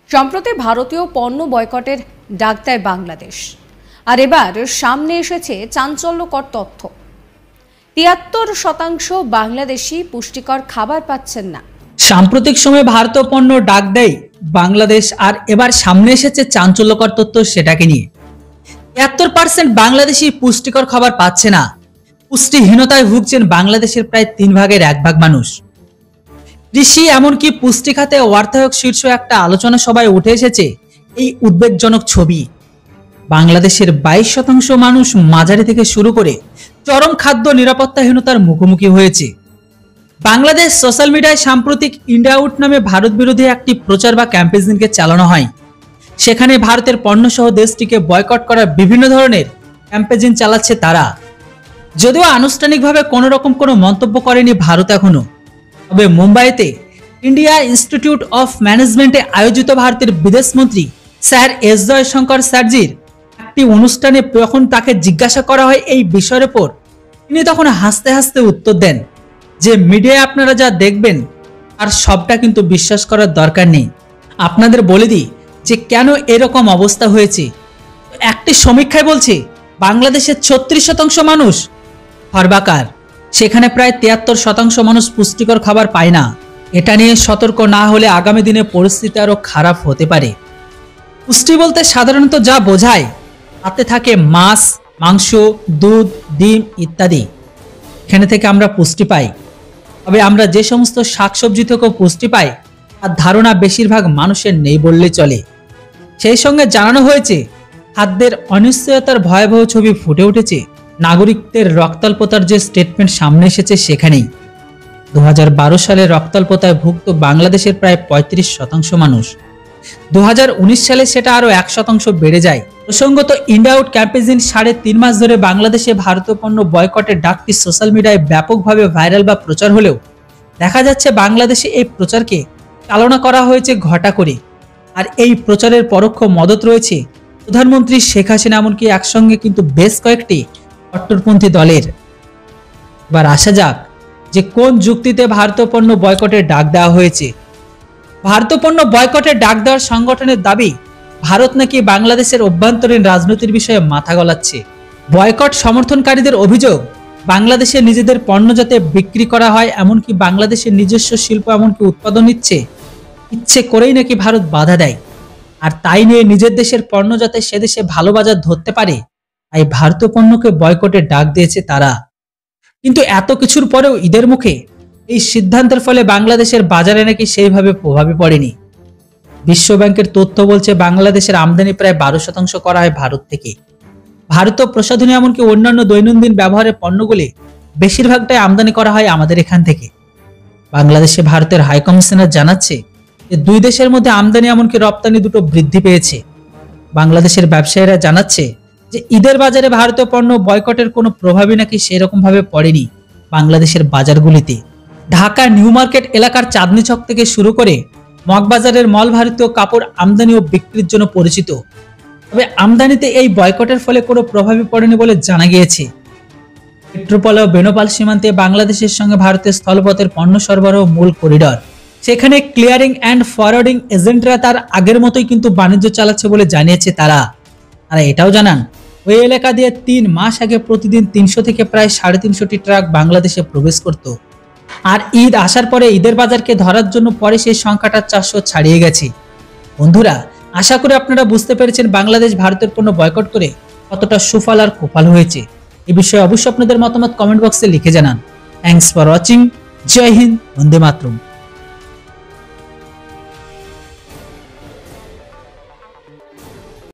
সম্প্রতি ভারতীয় পণ্য বয়কটের ডাক দেয় বাংলাদেশ। আর এবার সামনে এসেছে চাঞ্চল্যকর তথ্য। ৭৩% বাংলাদেশি পুষ্টিকর খাবার পাচ্ছেন না। সাম্প্রতিক সময়ে ভারতীয় পণ্য ডাক দেয় বাংলাদেশ, আর এবার সামনে এসেছে চাঞ্চল্যকর তথ্য সেটাকে নিয়ে। ৭৩% বাংলাদেশি পুষ্টিকর খাবার পাচ্ছে না। পুষ্টিহীনতায় ভুগছেন বাংলাদেশের প্রায় ৩ ভাগের ১ ভাগ মানুষ। কৃষি এমনকি পুষ্টি খাতে অর্থায়ক শীর্ষ একটা আলোচনা সভায় উঠে এসেছে এই উদ্বেগজনক ছবি। বাংলাদেশের ২২% মানুষ মাঝারি থেকে শুরু করে চরম খাদ্য নিরাপত্তাহীনতার মুখোমুখি হয়েছে। বাংলাদেশ সোশ্যাল মিডিয়ায় সাম্প্রতিক ইন্ডিয়া আউট নামে ভারত বিরোধী একটি প্রচার বা ক্যাম্পেইনকে চালানো হয়। সেখানে ভারতের পণ্যসহ দেশটিকে বয়কট করার বিভিন্ন ধরনের ক্যাম্পেইন চালাচ্ছে তারা। যদিও আনুষ্ঠানিকভাবে কোনো রকম কোনো মন্তব্য করেনি ভারত এখনো, তবে মুম্বাইতে ইন্ডিয়া ইনস্টিটিউট অফ ম্যানেজমেন্টে আয়োজিত ভারতের বিদেশমন্ত্রী স্যার এস জয়শঙ্কর স্যারজির একটি অনুষ্ঠানে যখন তাকে জিজ্ঞাসা করা হয় এই বিষয়ের উপর, তিনি তখন হাসতে হাসতে উত্তর দেন যে মিডিয়ায় আপনারা যা দেখবেন আর সবটা কিন্তু বিশ্বাস করার দরকার নেই। আপনাদের বলে দিই যে কেন এরকম অবস্থা হয়েছে। একটি সমীক্ষায় বলছে বাংলাদেশের ৩৬% মানুষ হরবাকার, সেখানে প্রায় ৭৩% মানুষ পুষ্টিকর খাবার পায় না। এটা নিয়ে সতর্ক না হলে আগামী দিনে পরিস্থিতি আরো খারাপ হতে পারে। পুষ্টি বলতে সাধারণত যা বোঝায় তাতে থাকে মাছ, মাংস, দুধ, ডিম ইত্যাদি। এখানে থেকে আমরা পুষ্টি পাই। তবে আমরা যে সমস্ত শাকসবজি থেকেও পুষ্টি পাই তার ধারণা বেশিরভাগ মানুষের নেই বললে চলে। সেই সঙ্গে জানানো হয়েছে খাদ্যের অনিশ্চয়তার ভয়াবহ ছবি ফুটে উঠেছে নাগরিকদের রক্তাল্পতার যে স্টেটমেন্ট সামনে এসেছে সেখানেই। ২০১২ সালে রক্তাল্পতায় ভুগত বাংলাদেশের প্রায় ৩৫% মানুষ। ২০১৯ সালে সেটা আরো ১% বেড়ে যায়। প্রসঙ্গত ইন্ডিয়া আউট ক্যাম্পেইন ৩.৫ মাস ধরে বাংলাদেশে ভারতীয় পণ্য বয়কটের ডাকটি সোশ্যাল মিডিয়ায় ব্যাপকভাবে ভাইরাল বা প্রচার হলেও দেখা যাচ্ছে বাংলাদেশে এই প্রচারকে চালনা করা হয়েছে ঘটা করে। আর এই প্রচারের পরোক্ষ মদত রয়েছে প্রধানমন্ত্রী শেখ হাসিনা, এমনকি একসঙ্গে কিন্তু বেশ কয়েকটি কট্টরপন্থী দলের। এবার আসা যাক যে কোন যুক্তিতে ভারতীয় পণ্য বয়কটের ডাক দেওয়া হয়েছে। ভারতীয় পণ্য বয়কটের ডাক দেওয়ার সংগঠনের দাবি ভারত নাকি বাংলাদেশের অভ্যন্তরীণ রাজনীতির বিষয়ে মাথা গলাচ্ছে। বয়কট সমর্থনকারীদের অভিযোগ বাংলাদেশে নিজেদের পণ্য যাতে বিক্রি করা হয়, এমনকি বাংলাদেশের নিজস্ব শিল্প এমনকি উৎপাদন ইচ্ছে করেই নাকি ভারত বাধা দেয়। আর তাই নিয়ে নিজের দেশের পণ্য যাতে সে দেশে ভালো বাজার ধরতে পারে তাই ভারতীয় পণ্যকে বয়কটের ডাক দিয়েছে তারা। কিন্তু এত কিছুর পরেও ঈদের মুখে এই সিদ্ধান্তের ফলে বাংলাদেশের বাজারে নাকি সেইভাবে প্রভাবে পড়েনি। বিশ্ব ব্যাংকের তথ্য বলছে বাংলাদেশের আমদানি প্রায় ১২% করা হয় ভারত থেকে। ভারতীয় প্রসাধনী এমনকি অন্যান্য দৈনন্দিন ব্যবহারের পণ্যগুলি বেশিরভাগটাই আমদানি করা হয় আমাদের এখান থেকে। বাংলাদেশে ভারতের হাই কমিশনার জানাচ্ছে যে দুই দেশের মধ্যে আমদানি এমনকি রপ্তানি দুটো বৃদ্ধি পেয়েছে। বাংলাদেশের ব্যবসায়ীরা জানাচ্ছে যে ঈদের বাজারে ভারতীয় পণ্য বয়কটের কোনো প্রভাবই নাকি সেরকম ভাবে পড়েনি বাংলাদেশের বাজারগুলিতে। ঢাকা নিউ মার্কেট এলাকার চাঁদনী চক থেকে শুরু করে মগবাজারের মল ভারতীয় কাপড় আমদানি ও বিক্রির জন্য পরিচিত। তবে আমদানিতে এই বয়কটের ফলে কোনো প্রভাবই পড়েনি বলে জানা গিয়েছে। পেট্রোপল ও বেনোপাল সীমান্তে বাংলাদেশের সঙ্গে ভারতের স্থলপথের পণ্য সরবরাহ মূল করিডর। সেখানে ক্লিয়ারিং অ্যান্ড ফরওয়ার্ডিং এজেন্টরা তার আগের মতোই কিন্তু বাণিজ্য চালাচ্ছে বলে জানিয়েছে তারা। আর এটাও জানান ওই এলাকা দিয়ে ৩ মাস আগে প্রতিদিন ৩০০ থেকে প্রায় ৩৫০টি ট্রাক বাংলাদেশে প্রবেশ করত। আর ঈদ আসার পরে ঈদের বাজারকে ধরার জন্য পরে সেই সংখ্যাটা ৪০০ ছাড়িয়ে গেছে। বন্ধুরা, আশা করি আপনারা বুঝতে পেরেছেন বাংলাদেশ ভারতের পণ্য বয়কট করে কতটা সুফল আর কুফল হয়েছে। এই বিষয়ে অবশ্যই আপনাদের মতামত কমেন্ট বক্সে লিখে জানান। Thanks for watching. জয় হিন্দ, বন্দে মাতরম।